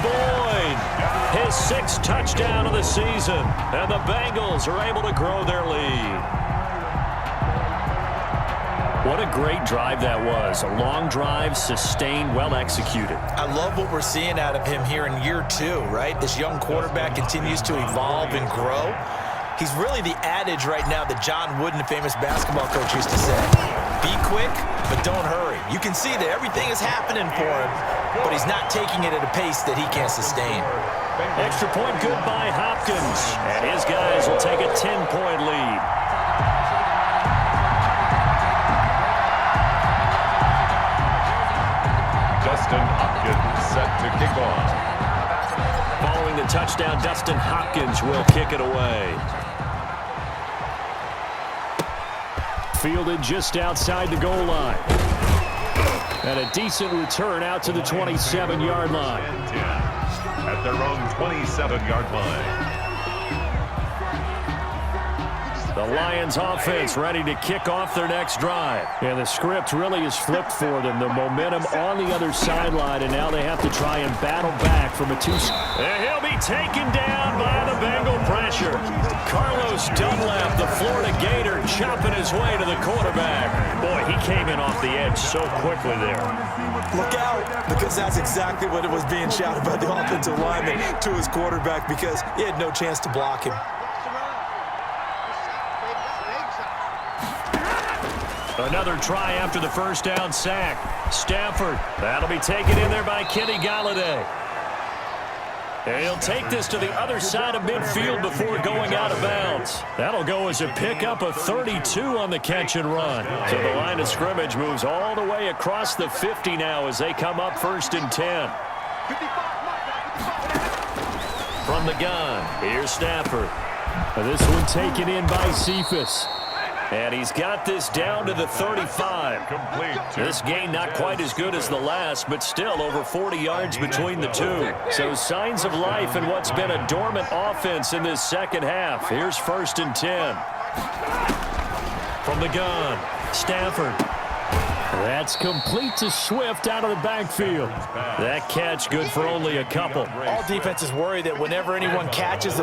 Boyd, his 6th touchdown of the season, and the Bengals are able to grow their lead. What a great drive that was. A long drive, sustained, well executed. I love what we're seeing out of him here in year 2, right? This young quarterback continues to evolve and grow. He's really the adage right now that John Wooden, the famous basketball coach, used to say. Be quick, but don't hurry. You can see that everything is happening for him, but he's not taking it at a pace that he can't sustain. Extra point good by Hopkins, and his guys will take a 10-point lead. Dustin Hopkins set to kick off. Following the touchdown, Dustin Hopkins will kick it away. Fielded just outside the goal line. And a decent return out to the 27-yard line. At their own 27-yard line. The Lions offense ready to kick off their next drive. And the script really is flipped for them. The momentum on the other sideline, and now they have to try and battle back from a 2. And he'll be taken down by the Bengal pressure. Carlos Dunlap, the Florida Gator, chopping his way to the quarterback. Boy, he came in off the edge so quickly there. Look out, because that's exactly what it was being shouted by the offensive lineman to his quarterback, because he had no chance to block him. Another try after the first down sack. Stafford, that'll be taken in there by Kenny Galladay. And he'll take this to the other side of midfield before going out of bounds. That'll go as a pickup of 32 on the catch and run. So the line of scrimmage moves all the way across the 50 now as they come up 1st and 10. From the gun, here's Stafford. This one taken in by Cephas. And he's got this down to the 35. This gain not quite as good as the last, but still over 40 yards between the two. So signs of life in what's been a dormant offense in this second half. Here's 1st and 10. From the gun, Stafford. That's complete to Swift out of the backfield. That catch good for only a couple. All defenses worry that whenever anyone catches the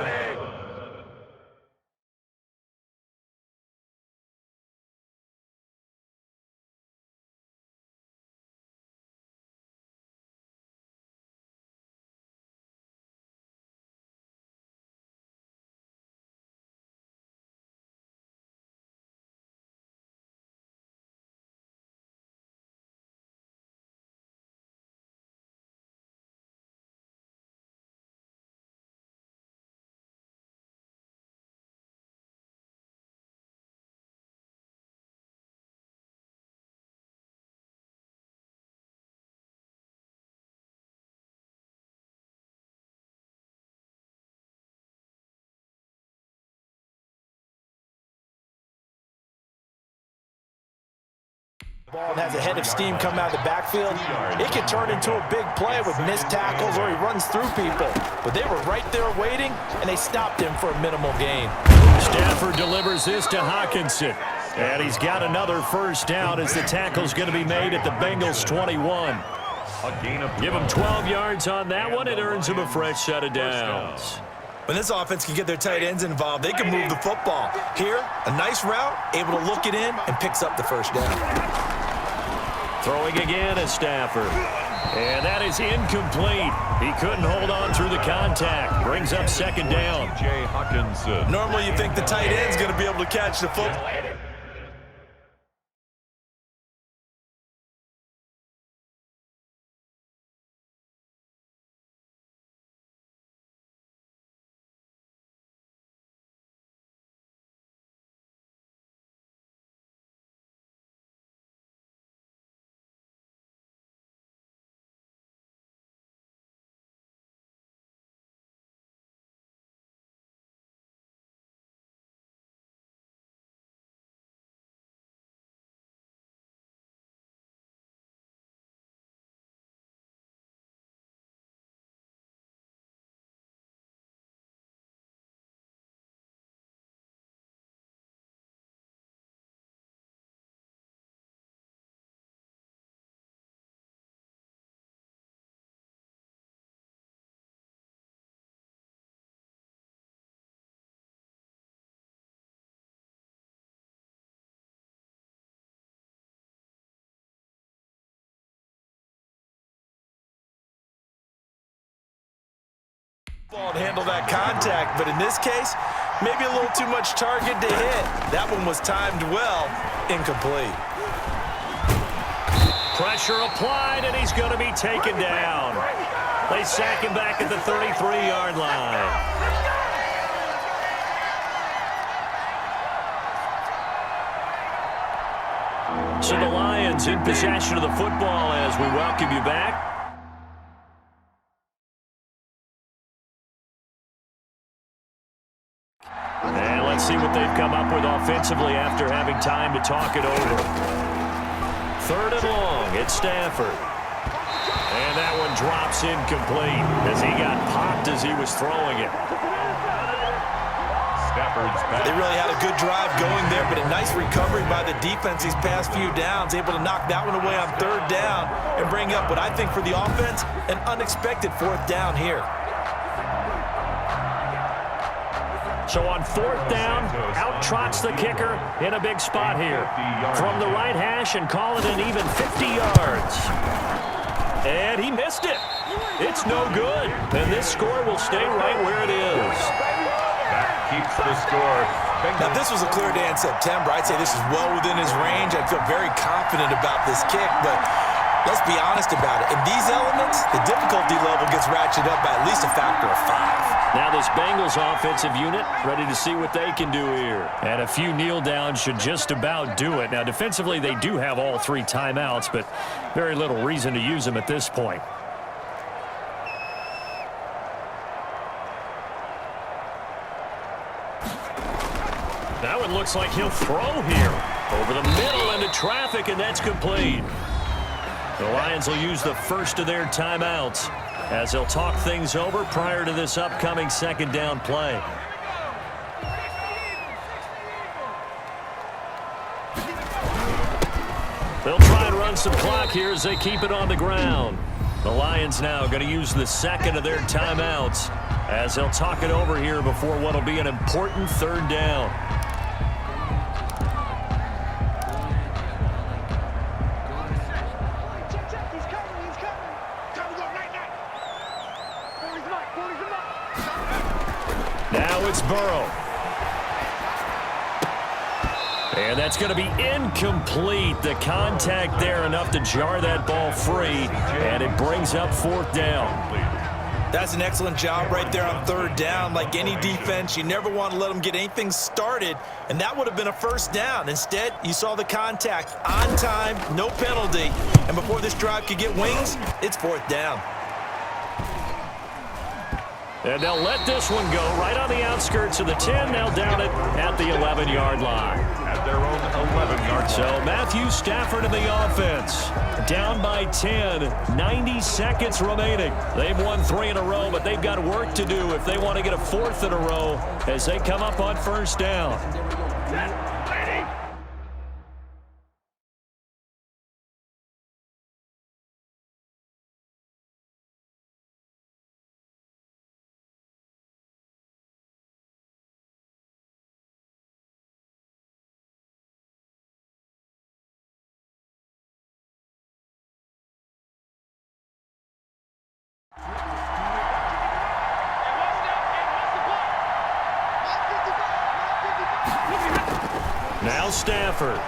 ball has a head of steam come out of the backfield, it can turn into a big play with missed tackles or he runs through people. But they were right there waiting, and they stopped him for a minimal gain. Stafford delivers this to Hawkinson. And he's got another first down as the tackle's going to be made at the Bengals 21. Give him 12 yards on that one. It earns him a fresh set of downs. When this offense can get their tight ends involved, they can move the football. Here, a nice route, able to look it in, and picks up the first down. Throwing again is Stafford. And that is incomplete. He couldn't hold on through the contact. Brings up 2nd down. Normally you think the tight end's going to be able to catch the football. ball and handle that contact, but in this case, maybe a little too much target to hit. That one was timed well, incomplete. Pressure applied, and he's going to be taken down. They sack him back at the 33-yard line. So the Lions in possession of the football as we welcome you back. And let's see what they've come up with offensively after having time to talk it over. 3rd and long, it's Stafford. And that one drops incomplete as he got popped as he was throwing it. They really had a good drive going there, but a nice recovery by the defense these past few downs, able to knock that one away on 3rd down and bring up what I think for the offense, an unexpected 4th down here. So on 4th down, out trots the kicker in a big spot here. From the right hash and call it an even 50 yards. And he missed it. It's no good. And this score will stay right where it is. That keeps the score. Now, if this was a clear day in September, I'd say this is well within his range. I'd feel very confident about this kick, but let's be honest about it. In these elements, the difficulty level gets ratcheted up by at least a factor of 5. Now this Bengals offensive unit ready to see what they can do here. And a few kneel downs should just about do it. Now defensively they do have all 3 timeouts, but very little reason to use them at this point. That one looks like he'll throw here. Over the middle into traffic, and that's complete. The Lions will use the first of their timeouts as they'll talk things over prior to this upcoming 2nd down play. They'll try and run some clock here as they keep it on the ground. The Lions now going to use the 2nd of their timeouts as they'll talk it over here before what will be an important 3rd down. Now it's Burrow. And that's going to be incomplete. The contact there enough to jar that ball free, and it brings up 4th down. That's an excellent job right there on 3rd down. Like any defense, you never want to let them get anything started, and that would have been a 1st down. Instead, you saw the contact on time, no penalty, and before this drive could get wings, it's 4th down. And they'll let this one go right on the outskirts of the 10. They'll down it at the 11-yard line. At their own 11-yard line. So Matthew Stafford in the offense. Down by 10. 90 seconds remaining. They've won 3 in a row, but they've got work to do if they want to get a 4th in a row as they come up on 1st down. Now Stafford.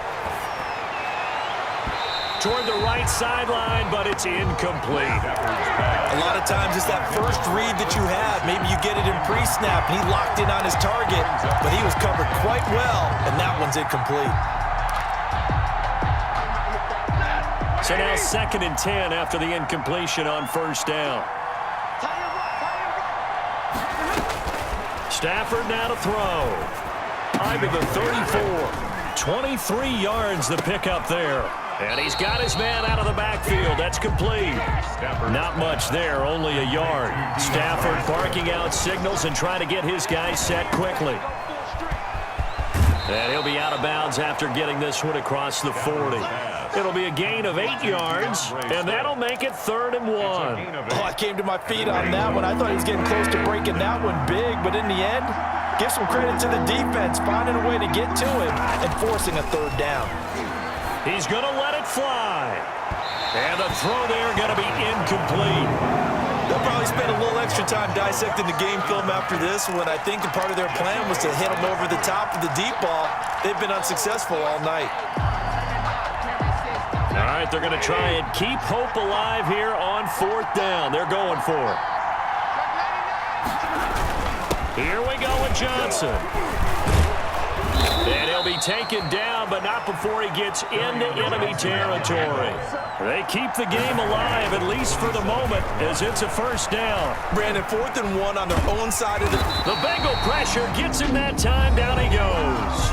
Toward the right sideline, but it's incomplete. A lot of times it's that first read that you have. Maybe you get it in pre-snap, and he locked in on his target, but he was covered quite well, and that one's incomplete. So now 2nd and 10 after the incompletion on 1st down. Stafford now to throw. Over the 34. 23 yards the pickup there. And he's got his man out of the backfield. That's complete. Not much there, only a yard. Stafford barking out signals and trying to get his guys set quickly. And he'll be out of bounds after getting this one across the 40. It'll be a gain of 8 yards, and that'll make it 3rd and 1. Oh, I came to my feet on that one. I thought he was getting close to breaking that one big, but in the end, give some credit to the defense, finding a way to get to him and forcing a 3rd down. He's going to let it fly. And the throw there going to be incomplete. They'll probably spend a little extra time dissecting the game film after this one. I think a part of their plan was to hit them over the top of the deep ball. They've been unsuccessful all night. All right, they're going to try and keep hope alive here on 4th down. They're going for it. Here we go with Johnson. And he'll be taken down, but not before he gets into enemy territory. They keep the game alive, at least for the moment, as it's a 1st down. Brandon, 4th and 1 on their own side of the... The Bengal pressure gets him that time. Down he goes.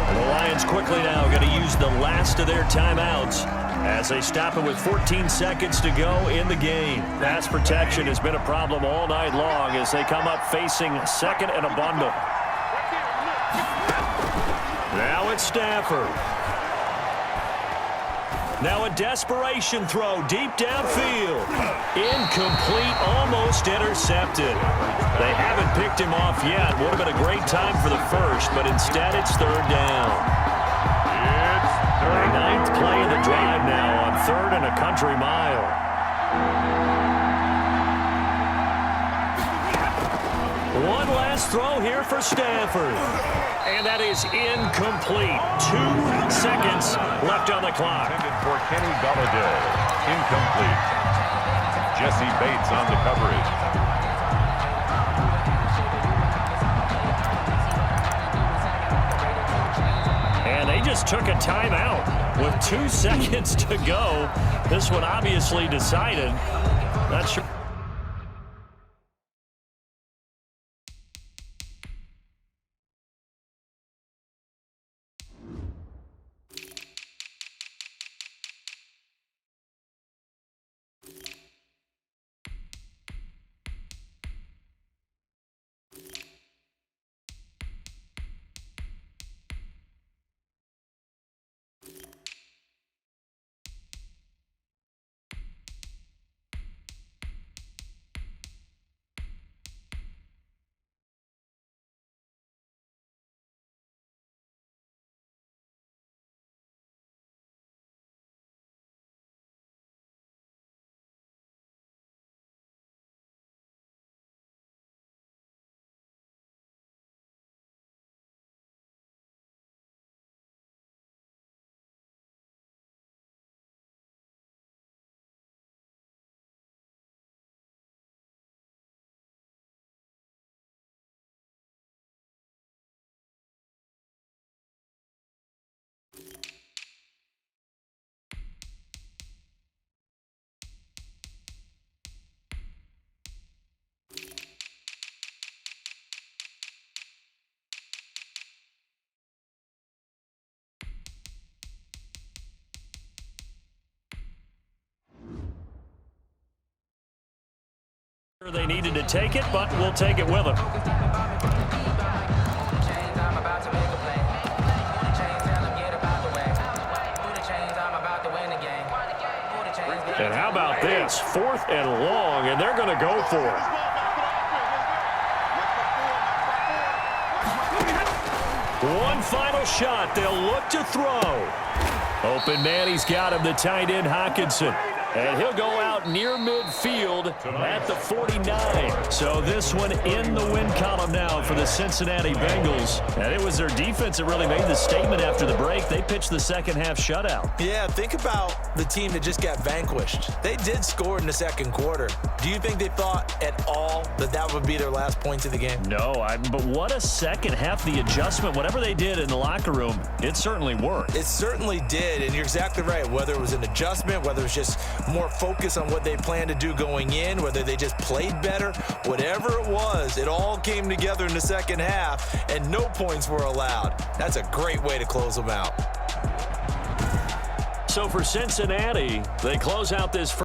And the Lions quickly now going to use the last of their timeouts as they stop it with 14 seconds to go in the game. Pass protection has been a problem all night long as they come up facing 2nd and a bundle. Now it's Stafford. Now a desperation throw deep downfield. Incomplete, almost intercepted. They haven't picked him off yet. Would have been a great time for the first, but instead it's 3rd down. The 9th play of the drive now on 3rd and a country mile. One last throw here for Stafford. And that is incomplete. 2 seconds left on the clock. For Kenny Golladay, incomplete. Jesse Bates on the coverage. And they just took a timeout with 2 seconds to go. This one obviously decided. Not sure. They needed to take it, but we'll take it with them. And how about this? 4th and long, and they're going to go for it. One final shot. They'll look to throw. Open man, he's got him, the tight end Hockenson. And he'll go out near midfield at the 49. So this one in the win column now for the Cincinnati Bengals. And it was their defense that really made the statement after the break. They pitched the second half shutout. Yeah, think about the team that just got vanquished. They did score in the 2nd quarter. Do you think they thought at all that that would be their last points of the game? No, but what a second half. The adjustment, whatever they did in the locker room, it certainly worked. It certainly did, and you're exactly right. Whether it was an adjustment, whether it was just more focus on what they planned to do going in, whether they just played better, whatever it was, it all came together in the 2nd half, and no points were allowed. That's a great way to close them out. So for Cincinnati, they close out this